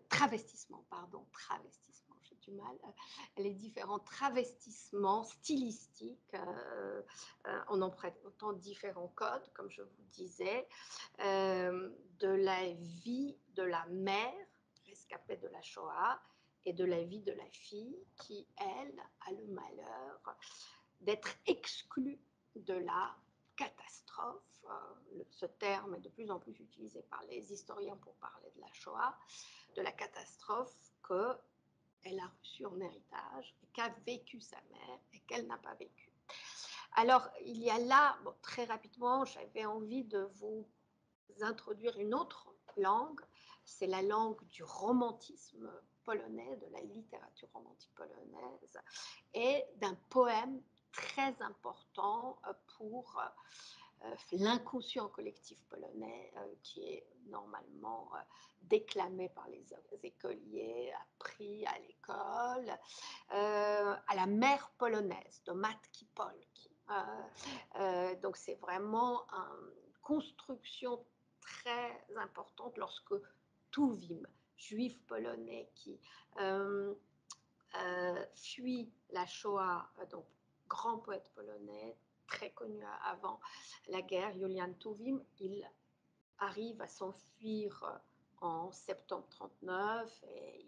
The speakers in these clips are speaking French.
travestissement, j'ai du mal, les différents travestissements stylistiques, en empruntant différents codes, comme je vous disais, de la vie de la mère rescapée de la Shoah et de la vie de la fille qui, elle, a le malheur d'être exclue de la catastrophe. Ce terme est de plus en plus utilisé par les historiens pour parler de la Shoah, de la catastrophe qu'elle a reçue en héritage et qu'a vécu sa mère et qu'elle n'a pas vécu. Alors, il y a là, bon, très rapidement, j'avais envie de vous introduire une autre langue, c'est la langue du romantisme polonais, de la littérature romantique polonaise, et d'un poème très important pour l'inconscient collectif polonais, qui est normalement déclamé par les écoliers, appris à l'école, à la mère polonaise de Matki Polki. Donc c'est vraiment une construction très importante lorsque Tuwim, juif polonais qui fuit la Shoah, donc grand poète polonais, très connu avant la guerre, Julian Tuwim, il arrive à s'enfuir en septembre 1939 et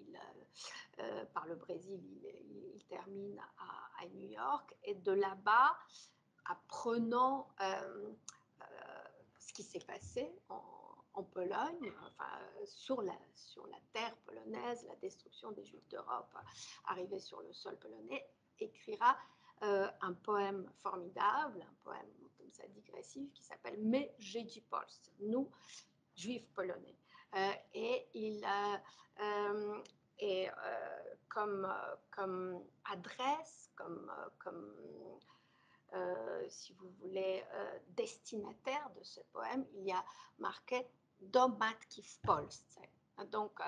par le Brésil, il termine à New York. Et de là-bas, apprenant ce qui s'est passé en Pologne, enfin, sur la terre polonaise, la destruction des Juifs d'Europe arrivés sur le sol polonais, écrira un poème formidable, un poème comme ça digressif qui s'appelle My Żydzi Polscy, nous, Juifs polonais. Et il comme adresse, si vous voulez, destinataire de ce poème, il y a marqué Do Matki w Polsce. Donc,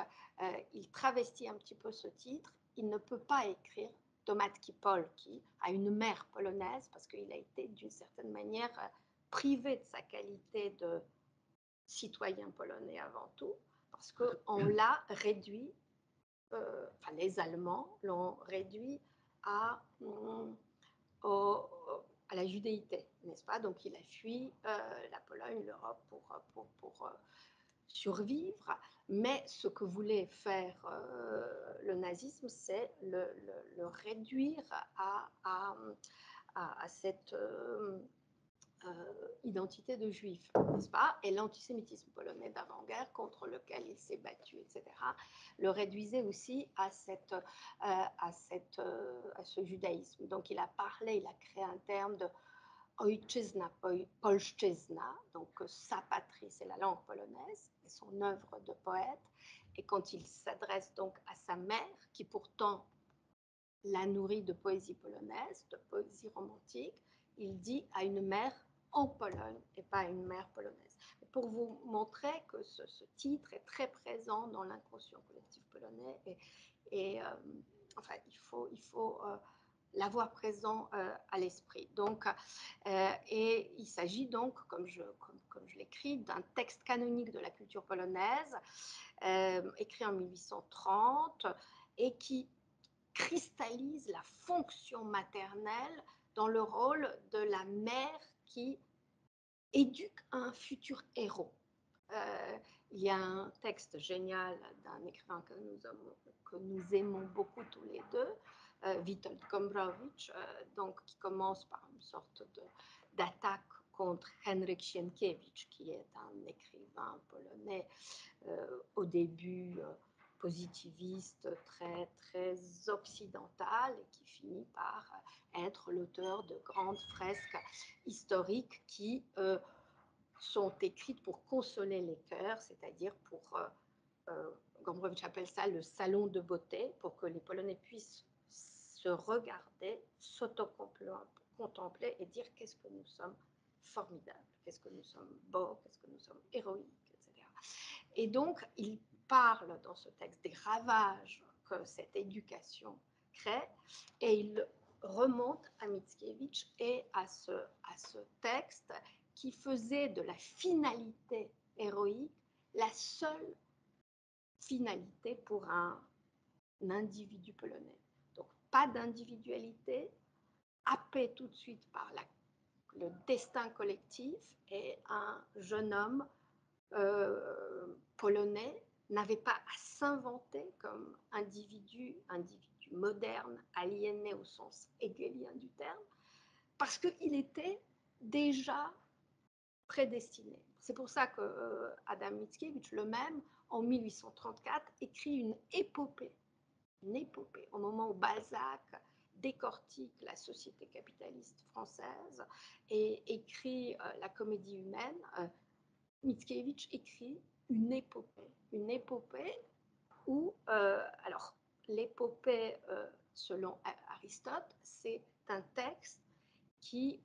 il travestit un petit peu ce titre. Il ne peut pas écrire Do Matki Polki à une mère polonaise parce qu'il a été d'une certaine manière privé de sa qualité de citoyen polonais avant tout, parce qu'on l'a réduit, enfin les Allemands l'ont réduit à la judéité, n'est-ce pas? Donc il a fui la Pologne, l'Europe pour survivre, mais ce que voulait faire le nazisme, c'est le réduire à cette identité de juif, n'est-ce pas? Et l'antisémitisme polonais d'avant-guerre contre lequel il s'est battu, etc., le réduisait aussi à ce judaïsme. Donc il a créé un terme de Ojczyzna, Polszczyzna, donc sa patrie, c'est la langue polonaise, et son œuvre de poète. Et quand il s'adresse donc à sa mère, qui pourtant la nourrit de poésie polonaise, de poésie romantique, il dit à une mère en Pologne et pas à une mère polonaise. Pour vous montrer que ce titre est très présent dans l'inconscient collectif polonais et enfin, il faut l'avoir présent à l'esprit. Donc, et il s'agit donc, comme je l'écris, d'un texte canonique de la culture polonaise, écrit en 1830 et qui cristallise la fonction maternelle dans le rôle de la mère qui éduque un futur héros. Il y a un texte génial d'un écrivain que nous aimons beaucoup tous les deux, Witold Gombrowicz, donc, qui commence par une sorte d'attaque contre Henryk Sienkiewicz, qui est un écrivain polonais au début positiviste, très, très occidental, et qui finit par être l'auteur de grandes fresques historiques qui sont écrites pour consoler les cœurs, c'est-à-dire pour, Gombrowicz appelle ça le salon de beauté, pour que les Polonais puissent se regarder, s'auto-contempler et dire qu'est-ce que nous sommes formidables, qu'est-ce que nous sommes beaux, qu'est-ce que nous sommes héroïques, etc. Et donc, il parle dans ce texte des ravages que cette éducation crée, et il remonte à Mickiewicz et à ce texte qui faisait de la finalité héroïque la seule finalité pour un individu polonais. Donc pas d'individualité, happé tout de suite par le destin collectif, et un jeune homme polonais n'avait pas à s'inventer comme individu moderne, aliéné au sens hegelien du terme, parce qu'il était déjà prédestiné. C'est pour ça que Adam Mickiewicz, le même, en 1834, écrit une épopée, au moment où Balzac décortique la société capitaliste française et écrit la comédie humaine. Mickiewicz écrit une épopée où, alors, l'épopée, selon Aristote, c'est un texte qui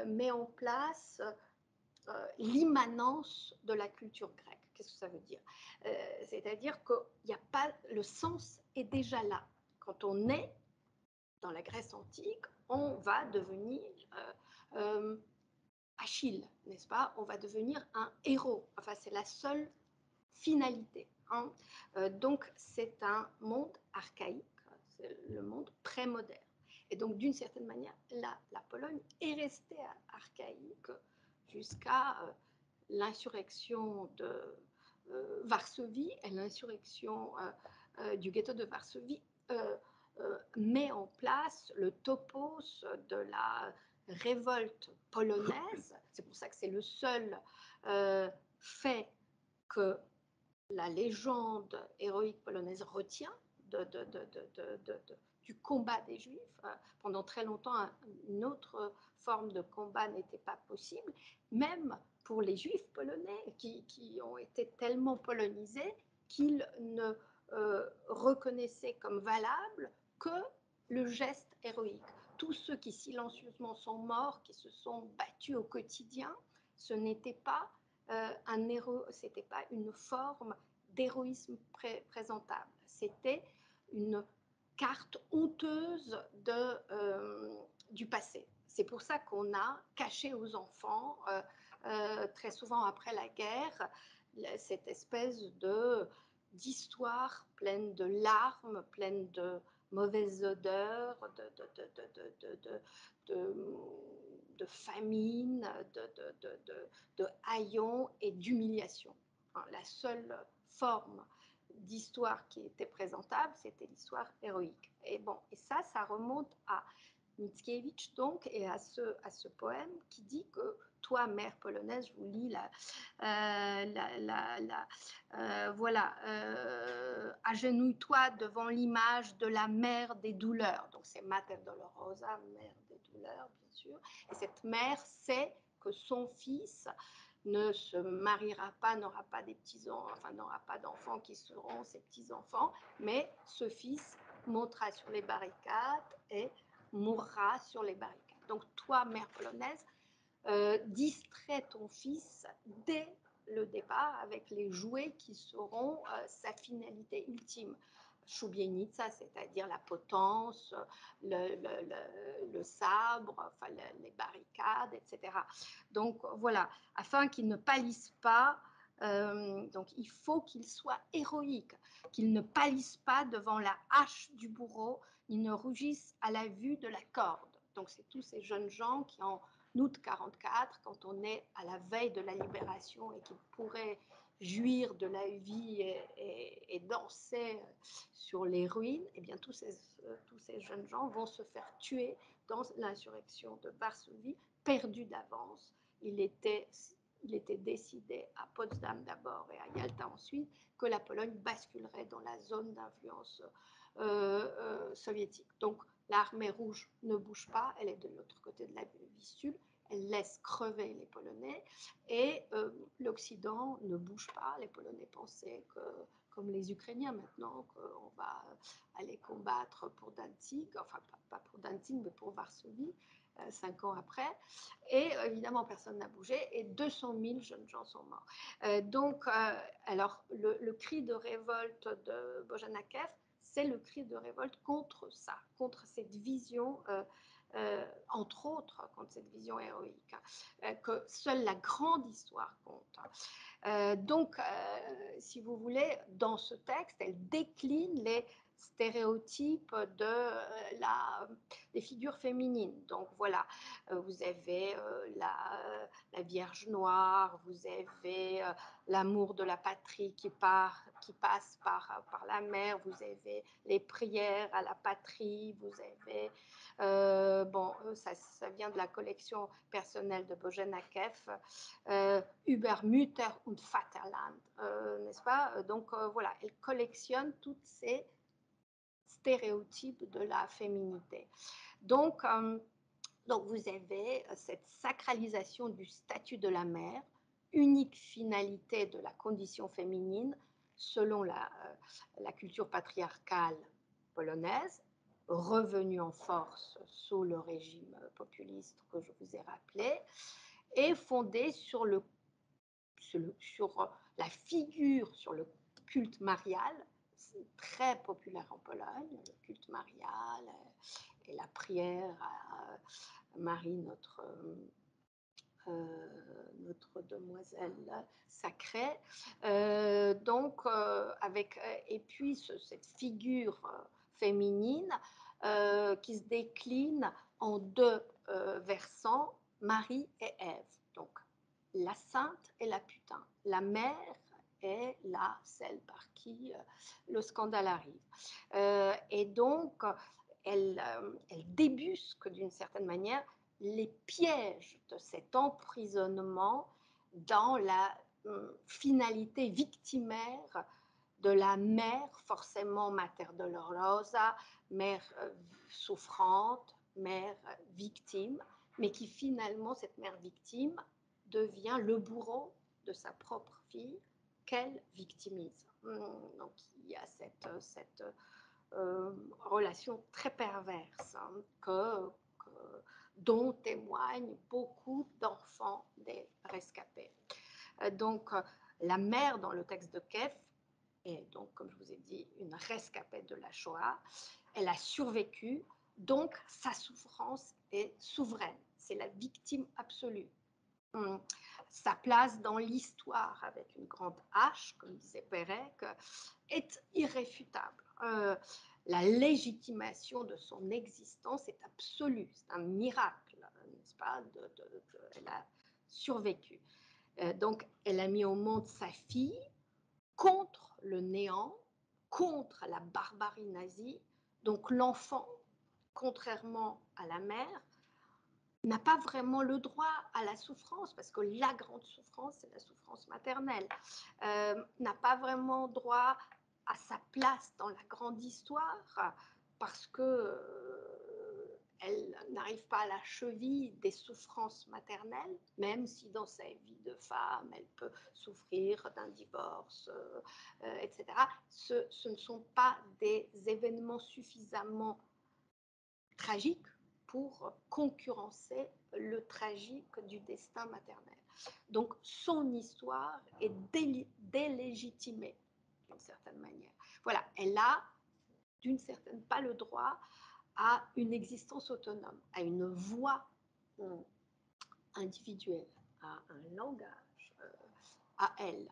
met en place l'immanence de la culture grecque. Qu'est-ce que ça veut dire? C'est-à-dire que y a pas, le sens est déjà là. Quand on est dans la Grèce antique, on va devenir Achille, n'est-ce pas? On va devenir un héros. Enfin, c'est la seule finalité. Hein. Donc, c'est un monde archaïque, c'est le monde pré-moderne. Et donc, d'une certaine manière, la Pologne est restée archaïque jusqu'à l'insurrection de Varsovie, et l'insurrection du ghetto de Varsovie met en place le topos de la révolte polonaise. C'est pour ça que c'est le seul fait que la légende héroïque polonaise retient du combat des Juifs. Pendant très longtemps, une autre forme de combat n'était pas possible, même pour les Juifs polonais qui ont été tellement polonisés qu'ils ne reconnaissaient comme valable que le geste héroïque. Tous ceux qui silencieusement sont morts, qui se sont battus au quotidien, ce n'était pas un héros, c'était pas une forme d'héroïsme présentable. C'était une carte honteuse du passé. C'est pour ça qu'on a caché aux enfants, très souvent après la guerre, cette espèce d'histoire pleine de larmes, pleine de mauvaises odeurs, de famine, de haillons et d'humiliation. La seule forme d'histoire qui était présentable, c'était l'histoire héroïque. Et bon, et ça remonte à Mickiewicz donc, et à ce poème qui dit que toi, mère polonaise, je vous lis voilà, agenouille-toi devant l'image de la mère des douleurs. Donc c'est Mater Dolorosa, mère des douleurs, bien sûr. Et cette mère sait que son fils ne se mariera pas, n'aura pas des petits-enfants, enfin n'aura pas d'enfants qui seront ses petits-enfants, mais ce fils montera sur les barricades et mourra sur les barricades. Donc toi, mère polonaise, distrais ton fils dès le départ avec les jouets qui seront sa finalité ultime. Szubienica, c'est-à-dire la potence, le sabre, enfin, les barricades, etc. Donc voilà, afin qu'il ne pâlisse pas, donc il faut qu'il soit héroïque, qu'il ne pâlisse pas devant la hache du bourreau, il ne rougisse à la vue de la corde. Donc c'est tous ces jeunes gens qui en août 44, quand on est à la veille de la libération et qui pourraient jouir de la vie et danser sur les ruines, et bien tous ces jeunes gens vont se faire tuer dans l'insurrection de Varsovie, perdus d'avance. Il était décidé à Potsdam d'abord et à Yalta ensuite que la Pologne basculerait dans la zone d'influence soviétique. Donc l'armée rouge ne bouge pas, elle est de l'autre côté de la Vistule, elle laisse crever les Polonais, et l'Occident ne bouge pas. Les Polonais pensaient que, comme les Ukrainiens maintenant, qu'on va aller combattre pour Danzig, enfin pas pour Danzig, mais pour Varsovie, 5 ans après. Et évidemment, personne n'a bougé, et 200 000 jeunes gens sont morts. Donc, alors, le cri de révolte de Bojanakev, c'est le cri de révolte contre ça, contre cette vision entre autres contre cette vision héroïque, que seule la grande histoire compte. Donc, si vous voulez, dans ce texte, elle décline les stéréotypes des figures féminines. Donc voilà, vous avez la Vierge noire, vous avez l'amour de la patrie qui passe par la mère, vous avez les prières à la patrie, vous avez, ça vient de la collection personnelle de Bojanáčev, Über Mütter und Vaterland, n'est-ce pas? Donc voilà, elle collectionne toutes ces stéréotypes de la féminité. Donc vous avez cette sacralisation du statut de la mère, unique finalité de la condition féminine selon la culture patriarcale polonaise, revenue en force sous le régime populiste que je vous ai rappelé, et fondée sur la figure, sur le culte marial, très populaire en Pologne, le culte marial et la prière à Marie, notre demoiselle sacrée. Et puis cette figure féminine qui se décline en deux versants, Marie et Ève. Donc la sainte et la putain, la mère est celle par qui le scandale arrive. Et donc, elle débusque d'une certaine manière les pièges de cet emprisonnement dans la finalité victimaire de la mère, forcément Mater Dolorosa, mère souffrante, mère victime, mais qui finalement, cette mère victime, devient le bourreau de sa propre fille qu'elle victimise. Donc il y a cette relation très perverse dont témoignent beaucoup d'enfants des rescapés. Donc la mère dans le texte de Kiev est donc, comme je vous ai dit, une rescapée de la Shoah. Elle a survécu, donc sa souffrance est souveraine. C'est la victime absolue. Sa place dans l'histoire, avec une grande H, comme disait Pérec, est irréfutable. La légitimation de son existence est absolue. C'est un miracle, n'est-ce pas? Elle a survécu. Donc, elle a mis au monde sa fille contre le néant, contre la barbarie nazie. Donc, l'enfant, contrairement à la mère, n'a pas vraiment le droit à la souffrance, parce que la grande souffrance, c'est la souffrance maternelle, n'a pas vraiment droit à sa place dans la grande histoire, parce que elle n'arrive pas à la cheville des souffrances maternelles, même si dans sa vie de femme, elle peut souffrir d'un divorce, etc. Ce ne sont pas des événements suffisamment tragiques pour concurrencer le tragique du destin maternel. Donc son histoire est délégitimée d'une certaine manière. Voilà, elle a d'une certaine pas le droit à une existence autonome, à une voix individuelle, à un langage à elle.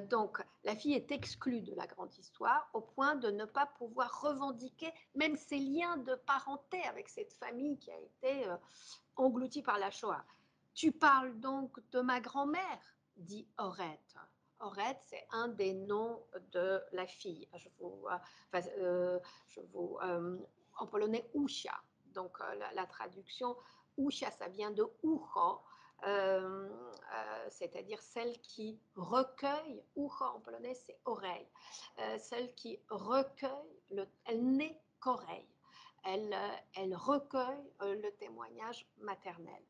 Donc la fille est exclue de la grande histoire au point de ne pas pouvoir revendiquer même ses liens de parenté avec cette famille qui a été engloutie par la Shoah. Tu parles donc de ma grand-mère, dit Orette. Orette, c'est un des noms de la fille. En polonais, Usia. Donc la traduction, Usia, ça vient de ucho, c'est-à-dire celle qui recueille, ucho en polonais, c'est oreille, celle qui recueille, elle n'est qu'oreille. Elle recueille le témoignage maternel.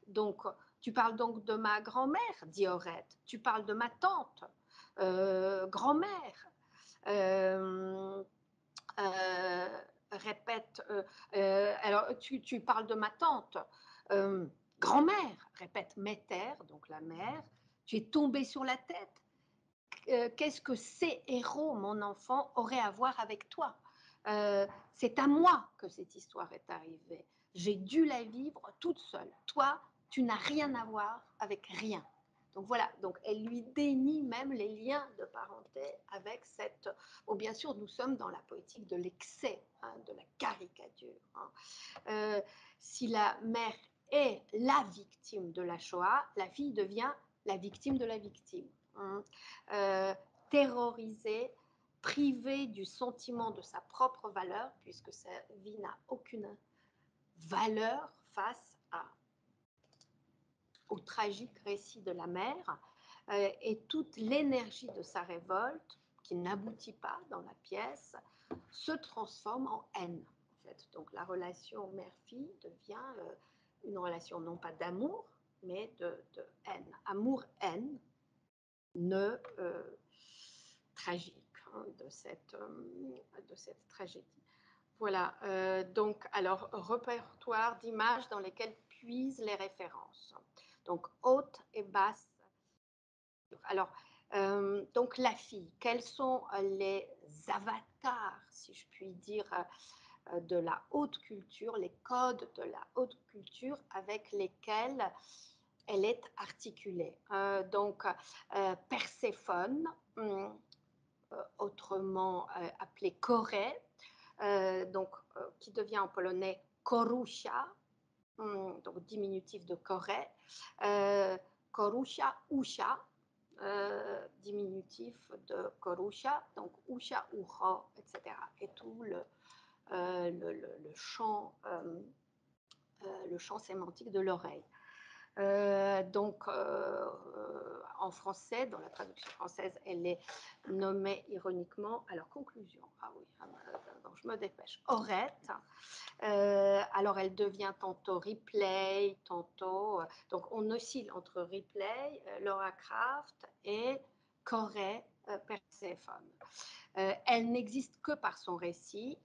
Donc, tu parles donc de ma grand-mère, dit Orette. Tu parles de ma tante, grand-mère. Répète, alors tu parles de ma tante, grand-mère, répète Meter, donc la mère. Tu es tombée sur la tête. Qu'est-ce que ces héros, mon enfant, auraient à voir avec toi? C'est à moi que cette histoire est arrivée. j'ai dû la vivre toute seule. Toi, tu n'as rien à voir avec rien. Donc voilà, donc elle lui dénie même les liens de parenté avec cette... Bon, bien sûr, nous sommes dans la poétique de l'excès, hein, de la caricature. Hein. Si la mère est la victime de la Shoah, la fille devient la victime de la victime. Hein. Terrorisée, privée du sentiment de sa propre valeur, puisque sa vie n'a aucune valeur face au tragique récit de la mère, et toute l'énergie de sa révolte, qui n'aboutit pas dans la pièce, se transforme en haine. En fait. Donc la relation mère-fille devient une relation non pas d'amour, mais de haine. Amour-haine, ne tragique, hein, de cette tragédie. Voilà, donc, alors, répertoire d'images dans lesquelles puisent les références. Donc, haute et basse. Alors, donc, la fille, quels sont les avatars, si je puis dire, de la haute culture, les codes de la haute culture avec lesquels elle est articulée. Donc, Perséphone, autrement appelée Corée, donc, qui devient en polonais Korusia, donc diminutif de Corée, Korusia, Usha, diminutif de Korusia, donc Usha, Uho, etc. Et tout le champ sémantique de l'oreille. Donc, en français, dans la traduction française, elle est nommée ironiquement, alors conclusion, ah oui, donc je me dépêche, Orette. Alors, elle devient tantôt Ripley, tantôt, donc on oscille entre Ripley, Laura Craft et Corée, Perséphone. Elle n'existe que par son récit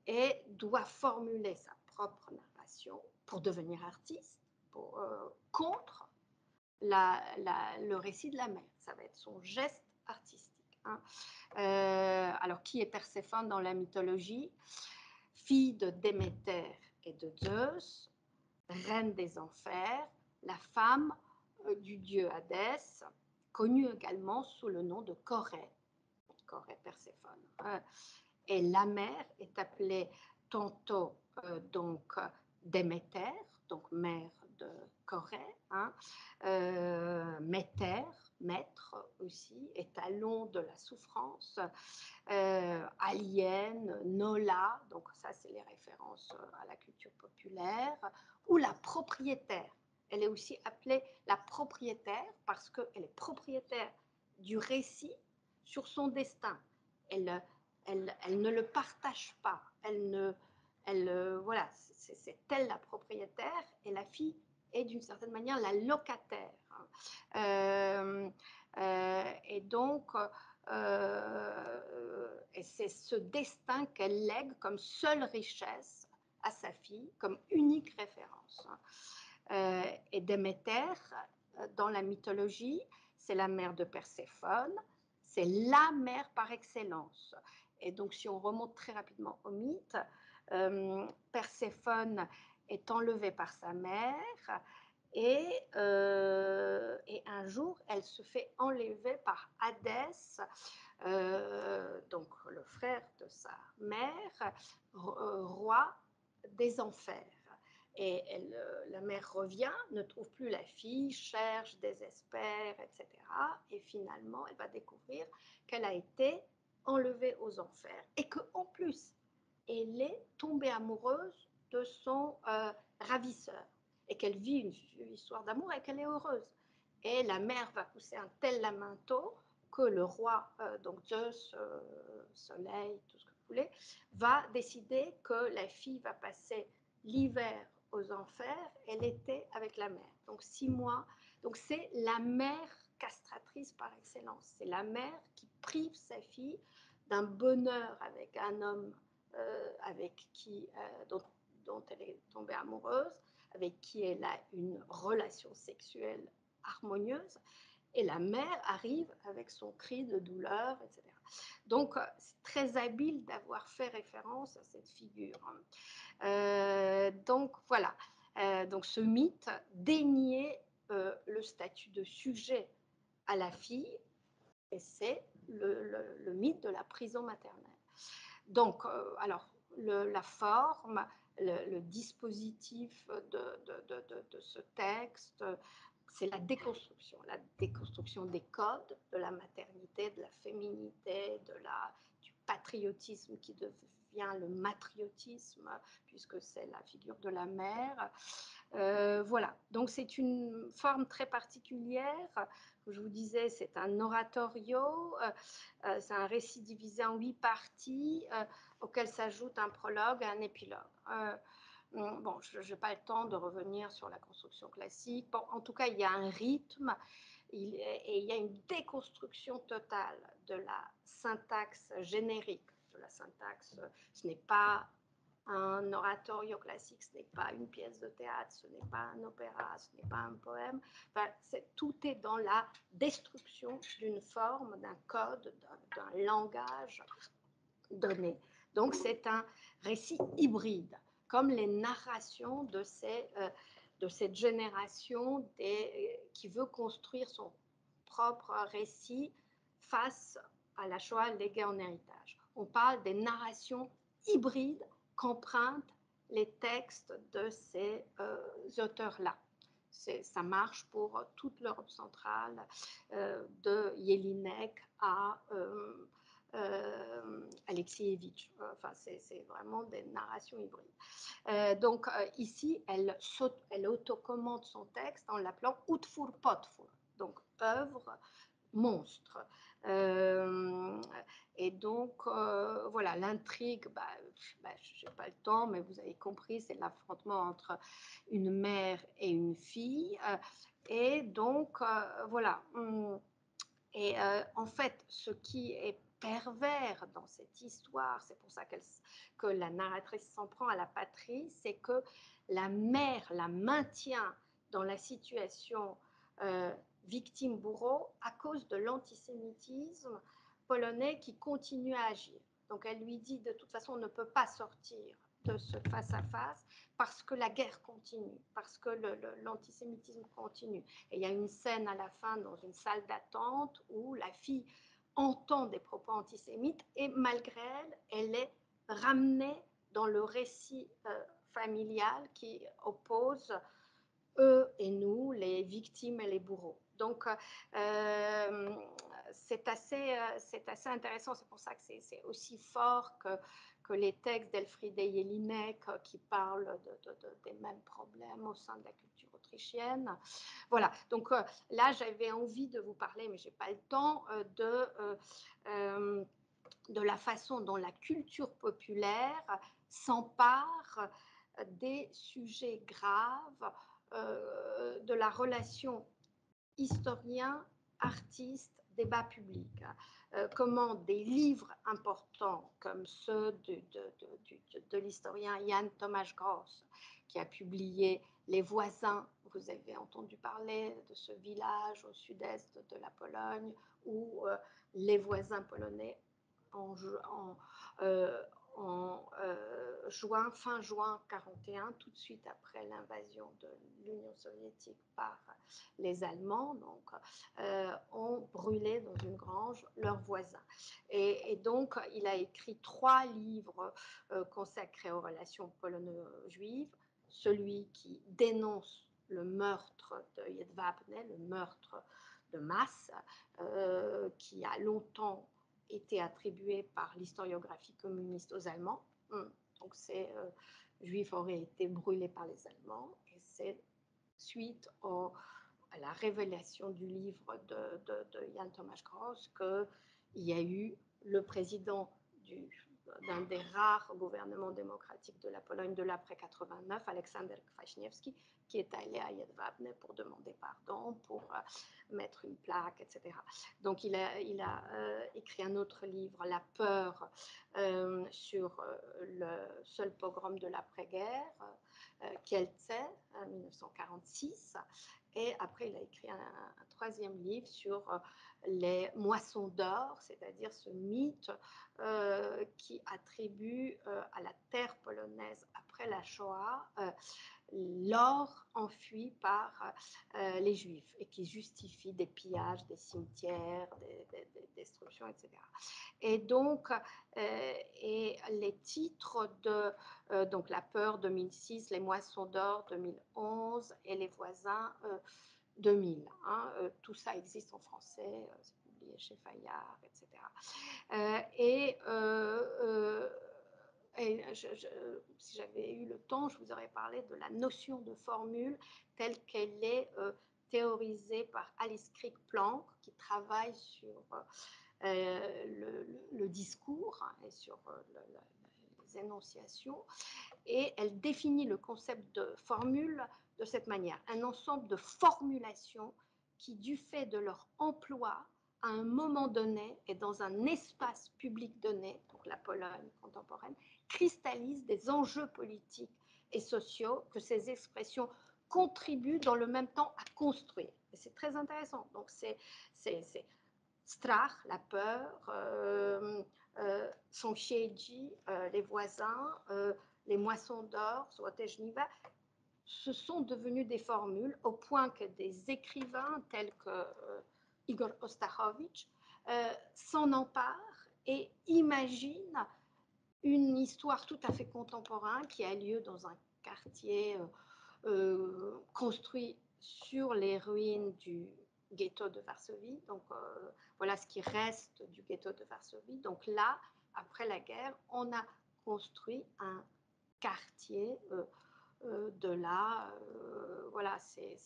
et doit formuler sa propre narration pour devenir artiste, contre le récit de la mère. Ça va être son geste artistique. Hein. Alors, qui est Perséphone dans la mythologie? Fille de Déméter et de Zeus, reine des enfers, la femme du dieu Hadès, connue également sous le nom de Corée. Corée Perséphone. Et la mère est appelée tantôt donc Déméter, donc mère de Corée, hein, Méter, maître aussi, étalon de la souffrance, Alien, Nola, donc ça c'est les références à la culture populaire, ou la propriétaire. Elle est aussi appelée la propriétaire parce qu'elle est propriétaire du récit sur son destin. Elle ne le partage pas. Voilà, c'est elle la propriétaire et la fille est d'une certaine manière la locataire. Et donc, et c'est ce destin qu'elle lègue comme seule richesse à sa fille, comme unique référence. Et Déméter, dans la mythologie, c'est la mère de Perséphone, c'est la mère par excellence. Et donc, si on remonte très rapidement au mythe, Perséphone est enlevée par sa mère et un jour, elle se fait enlever par Hadès, donc le frère de sa mère, roi des enfers. Et la mère revient, ne trouve plus la fille, cherche, désespère, etc. Et finalement, elle va découvrir qu'elle a été enlevée aux enfers et qu'en plus, elle est tombée amoureuse de son ravisseur et qu'elle vit une histoire d'amour et qu'elle est heureuse. Et la mère va pousser un tel lamento que le roi, donc Zeus, Soleil, tout ce que vous voulez, va décider que la fille va passer l'hiver aux enfers et l'été avec la mère. Donc 6 mois. Donc c'est la mère castratrice par excellence. C'est la mère qui prive sa fille d'un bonheur avec un homme avec qui, dont elle est tombée amoureuse, avec qui elle a une relation sexuelle harmonieuse, et la mère arrive avec son cri de douleur, etc. Donc, c'est très habile d'avoir fait référence à cette figure. Donc, voilà. Donc, ce mythe déniait le statut de sujet à la fille, et c'est le mythe de la prison maternelle. Donc, alors, la forme, le dispositif de ce texte, c'est la déconstruction des codes de la maternité, de la féminité, du patriotisme qui devient le matriotisme, puisque c'est la figure de la mère. Voilà, donc c'est une forme très particulière. Je vous disais, c'est un oratorio, c'est un récit divisé en 8 parties, auquel s'ajoute un prologue et un épilogue. Bon, je n'ai pas le temps de revenir sur la construction classique. Bon, en tout cas, il y a un rythme et il y a une déconstruction totale de la syntaxe générique, de la syntaxe. Ce n'est pas un oratorio classique, ce n'est pas une pièce de théâtre, ce n'est pas un opéra, ce n'est pas un poème. Enfin, tout est dans la destruction d'une forme, d'un code, d'un langage donné. Donc c'est un récit hybride, comme les narrations de cette génération qui veut construire son propre récit face à la Shoah léguée en héritage. On parle des narrations hybrides qu'empruntent les textes de ces auteurs-là. Ça marche pour toute l'Europe centrale, de Jelinek à Alexievitch. Enfin, c'est vraiment des narrations hybrides. Donc ici, elle autocommande son texte en l'appelant Utfur Potfur, donc œuvre monstre. Et donc, voilà, l'intrigue, je n'ai pas le temps, mais vous avez compris, c'est l'affrontement entre une mère et une fille. Et donc, voilà. Et en fait, ce qui est pervers dans cette histoire, c'est pour ça que la narratrice s'en prend à la patrie, c'est que la mère la maintient dans la situation victime-bourreau à cause de l'antisémitisme polonais qui continue à agir. Donc elle lui dit, de toute façon, on ne peut pas sortir de ce face-à-face parce que la guerre continue, parce que l'antisémitisme continue. Et il y a une scène à la fin dans une salle d'attente où la fille entend des propos antisémites et malgré elle, elle est ramenée dans le récit familial qui oppose eux et nous, les victimes et les bourreaux. Donc, c'est assez intéressant. C'est pour ça que c'est aussi fort que les textes d'Elfriede Jelinek qui parlent des mêmes problèmes au sein de la culture autrichienne. Voilà. Donc là, j'avais envie de vous parler, mais je n'ai pas le temps, de la façon dont la culture populaire s'empare des sujets graves de la relation historien, artiste, débat public. Comment des livres importants comme ceux de l'historien Jan Tomasz Gross, qui a publié Les voisins, vous avez entendu parler de ce village au sud-est de la Pologne, où les voisins polonais fin juin 1941, tout de suite après l'invasion de l'Union soviétique par les Allemands, donc, ont brûlé dans une grange leurs voisins. Et donc, il a écrit 3 livres consacrés aux relations polono-juives, celui qui dénonce le meurtre de Jedwabne, le meurtre de masse, qui a longtemps été attribué par l'historiographie communiste aux Allemands. Donc ces juifs auraient été brûlés par les Allemands et c'est suite à la révélation du livre de Jan Tomasz Gross qu'il y a eu le président d'un des rares gouvernements démocratiques de la Pologne de l'après-89, Aleksander Kwaśniewski, qui est allé à Jedwabne pour demander pardon, pour mettre une plaque, etc. Donc il a écrit un autre livre, La peur, sur le seul pogrom de l'après-guerre, Kielce, en 1946. Et après, il a écrit un troisième livre sur les moissons d'or, c'est-à-dire ce mythe qui attribue à la terre polonaise après la Shoah l'or enfui par les Juifs et qui justifie des pillages, des cimetières, des destructions, etc. Et donc, et les titres de donc La Peur 2006, Les Moissons d'or 2011 et Les Voisins 2000. Hein, tout ça existe en français, c'est publié chez Fayard, etc. Si j'avais eu le temps, je vous aurais parlé de la notion de formule telle qu'elle est théorisée par Alice Krieg-Planck, qui travaille sur le discours et sur les énonciations, et elle définit le concept de formule de cette manière, un ensemble de formulations qui, du fait de leur emploi, à un moment donné et dans un espace public donné, donc la Pologne contemporaine, cristallise des enjeux politiques et sociaux que ces expressions contribuent dans le même temps à construire. Et c'est très intéressant. Donc c'est strach, la peur, sąsiedzi, les voisins, les moissons d'or, Złote ce sont devenus des formules au point que des écrivains tels que Igor Ostachowicz s'en emparent et imaginent une histoire tout à fait contemporaine qui a lieu dans un quartier construit sur les ruines du ghetto de Varsovie. Donc voilà ce qui reste du ghetto de Varsovie. Donc là, après la guerre, on a construit un quartier de là, voilà, c'est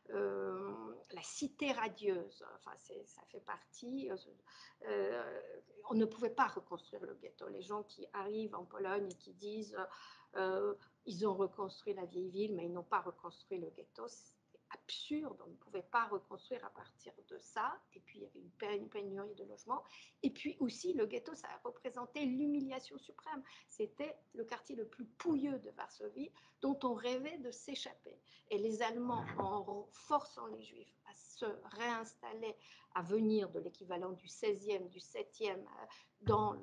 la cité radieuse. Enfin, ça fait partie. On ne pouvait pas reconstruire le ghetto. Les gens qui arrivent en Pologne et qui disent ils ont reconstruit la vieille ville, mais ils n'ont pas reconstruit le ghetto, c'est absurde. On ne pouvait pas reconstruire à partir de ça. Et puis, il y avait une pénurie de logements. Et puis aussi, le ghetto, ça a représenté l'humiliation suprême. C'était le quartier le plus pouilleux de Varsovie, dont on rêvait de s'échapper. Et les Allemands, en forçant les Juifs à se réinstaller, à venir de l'équivalent du 16e, du 7e, dans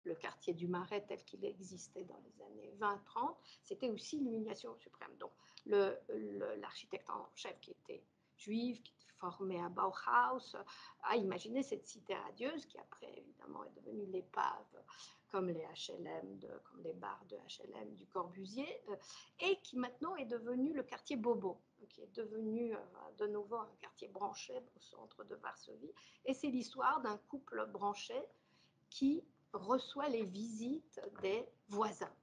le quartier du Marais tel qu'il existait dans les années 20-30, c'était aussi l'humiliation suprême. Donc l'architecte en chef qui était juif, qui était formé à Bauhaus, a imaginé cette cité radieuse qui après évidemment est devenue l'épave comme les HLM, comme les bars de HLM du Corbusier, et qui maintenant est devenu le quartier Bobo, qui est devenu de nouveau un quartier branché au centre de Varsovie. Et c'est l'histoire d'un couple branché qui reçoit les visites des voisins,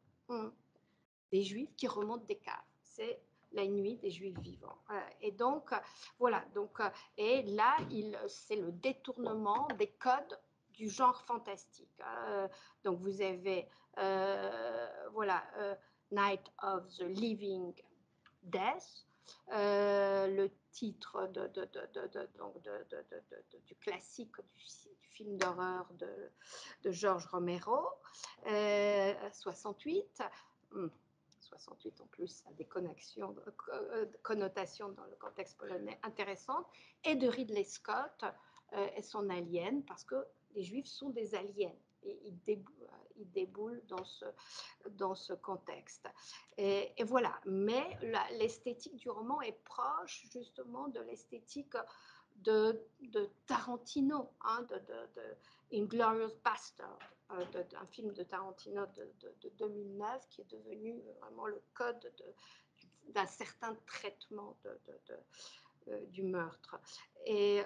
des juifs qui remontent des caves. C'est la nuit des juifs vivants. Et donc, voilà. Donc, et là, c'est le détournement des codes du genre fantastique. Donc, vous avez, voilà, Night of the Living Death, le titre du classique du film d'horreur de George Romero, 68. 68 en plus, ça a des connotations dans le contexte polonais intéressantes, et de Ridley Scott et son Alien, parce que les Juifs sont des aliens. Et ils déboulent dans ce contexte. Et voilà. Mais l'esthétique du roman est proche justement de l'esthétique de Tarantino, hein, de Inglourious Basterds, un film de Tarantino de 2009 qui est devenu vraiment le code d'un certain traitement du meurtre. Et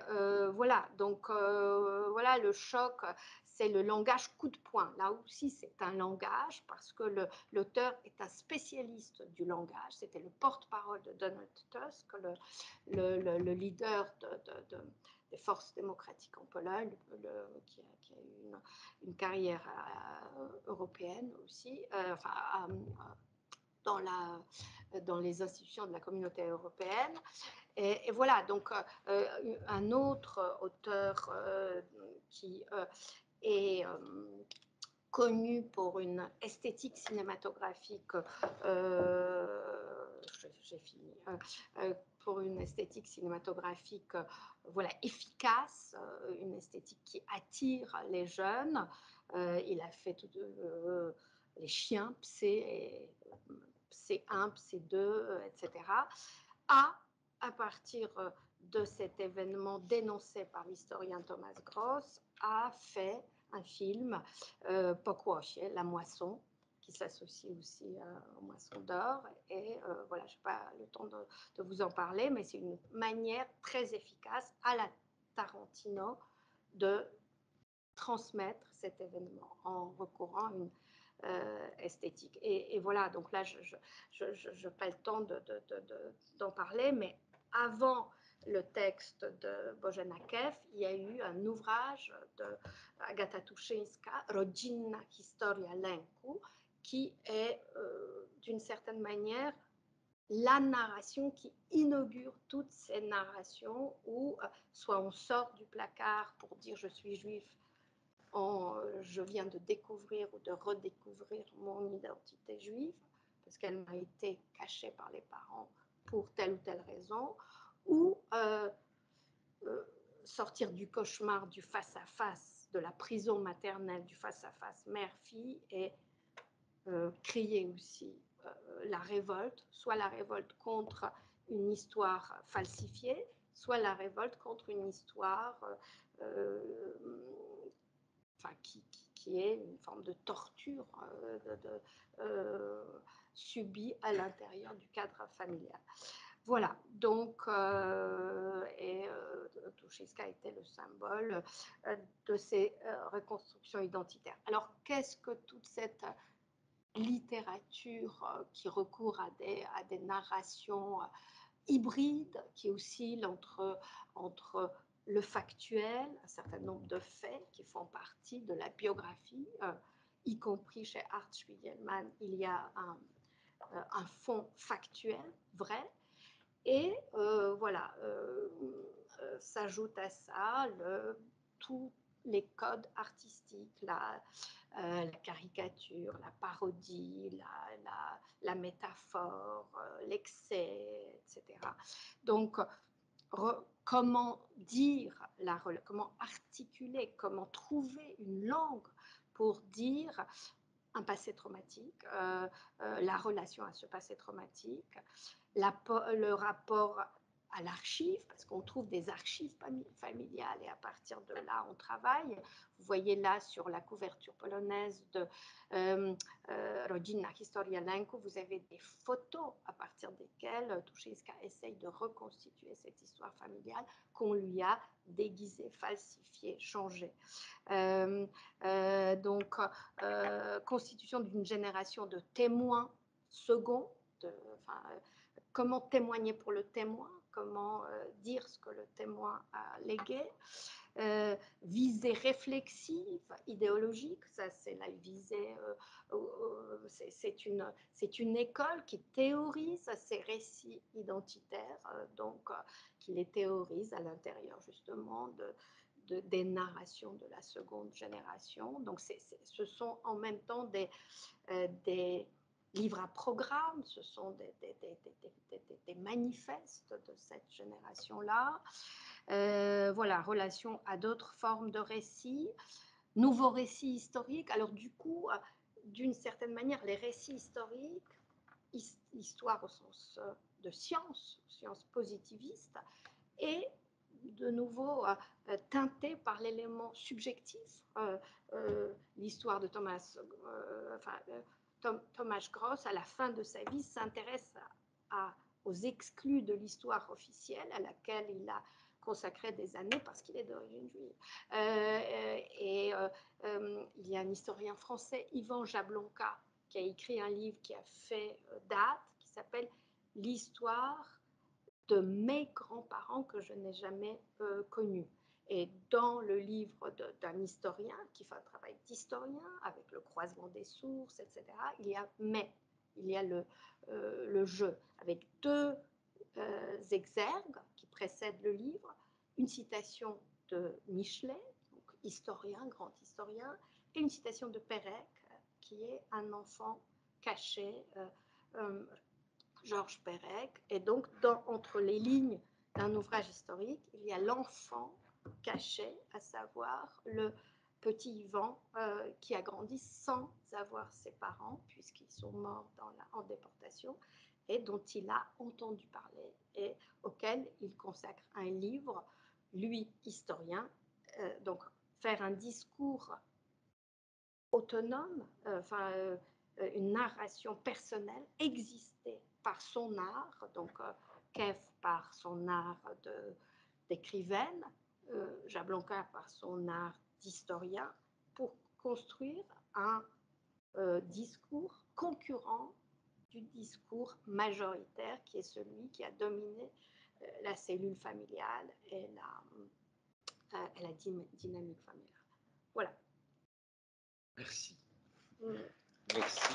voilà, donc voilà, le choc, c'est le langage coup de poing. Là aussi, c'est un langage parce que l'auteur est un spécialiste du langage. C'était le porte-parole de Donald Tusk, le leader des forces démocratiques en Pologne, qui a eu une carrière européenne aussi, enfin, dans les institutions de la communauté européenne. Et voilà, donc un autre auteur qui est connu pour une esthétique cinématographique j'ai fini. Pour une esthétique cinématographique voilà, efficace, une esthétique qui attire les jeunes. Il a fait les chiens, Psy1, Psy2, etc. À partir de cet événement dénoncé par l'historien Thomas Gross, a fait un film, Pokłosie, La Moisson, qui s'associe aussi aux Moissons d'Or. Et voilà, je n'ai pas le temps de vous en parler, mais c'est une manière très efficace à la Tarantino de transmettre cet événement en recourant à une esthétique. Et voilà, donc là, je n'ai pas le temps d'en parler, mais avant le texte de Bojanev, il y a eu un ouvrage de Agata Tuszyńska, Rodzinna Historia Lęku, qui est d'une certaine manière la narration qui inaugure toutes ces narrations où soit on sort du placard pour dire je suis juif, je viens de découvrir ou de redécouvrir mon identité juive, parce qu'elle m'a été cachée par les parents pour telle ou telle raison, ou sortir du cauchemar du face-à-face, de la prison maternelle, du face-à-face mère-fille, et crier aussi la révolte, soit la révolte contre une histoire falsifiée, soit la révolte contre une histoire enfin, qui est une forme de torture subie à l'intérieur du cadre familial. Voilà, donc, Tuszyńska était le symbole de ces reconstructions identitaires. Alors, qu'est-ce que toute cette littérature qui recourt à des narrations hybrides, qui oscillent entre le factuel, un certain nombre de faits qui font partie de la biographie, y compris chez Art Spiegelman, il y a un fond factuel, vrai, et voilà, s'ajoute à ça tous les codes artistiques, la caricature, la parodie, la métaphore, l'excès, etc. Donc, comment dire, comment articuler, comment trouver une langue pour dire un passé traumatique, la relation à ce passé traumatique, le rapport à l'archive, parce qu'on trouve des archives familiales et à partir de là, on travaille. Vous voyez là sur la couverture polonaise de Rodzinna Historia Lęku, vous avez des photos à partir desquelles Tuszyńska essaye de reconstituer cette histoire familiale qu'on lui a déguisée, falsifiée, changée. Donc, constitution d'une génération de témoins seconds, comment témoigner pour le témoin, comment dire ce que le témoin a légué, visée réflexive, idéologique, ça c'est la visée, c'est une école qui théorise ces récits identitaires, donc qui les théorise à l'intérieur justement des narrations de la seconde génération. Donc ce sont en même temps des livres à programme, ce sont des manifestes de cette génération-là. Voilà, relation à d'autres formes de récits, nouveaux récits historiques. Alors du coup, d'une certaine manière, les récits historiques, histoire au sens de science positiviste, et de nouveau teinté par l'élément subjectif. L'histoire de Thomas Gross, à la fin de sa vie, s'intéresse aux exclus de l'histoire officielle à laquelle il a consacré des années parce qu'il est d'origine juive. Il y a un historien français, Yvan Jablonka, qui a écrit un livre qui a fait date, qui s'appelle « L'histoire de mes grands-parents que je n'ai jamais connus ». Et dans le livre d'un historien qui fait un travail d'historien avec le croisement des sources, etc., il y a le jeu avec deux exergues qui précèdent le livre, une citation de Michelet, donc historien, grand historien, et une citation de Pérec, qui est un enfant caché, Georges Perec. Et donc, entre les lignes d'un ouvrage historique, il y a l'enfant caché, à savoir le petit Yvan qui a grandi sans avoir ses parents, puisqu'ils sont morts en déportation, et dont il a entendu parler, et auquel il consacre un livre, lui, historien, donc faire un discours autonome, une narration personnelle, exister par son art, donc Keff par son art d'écrivaine, Jablonka par son art d'historien, pour construire un discours concurrent du discours majoritaire qui est celui qui a dominé la cellule familiale et la dynamique familiale. Voilà. Merci. Mm. Merci.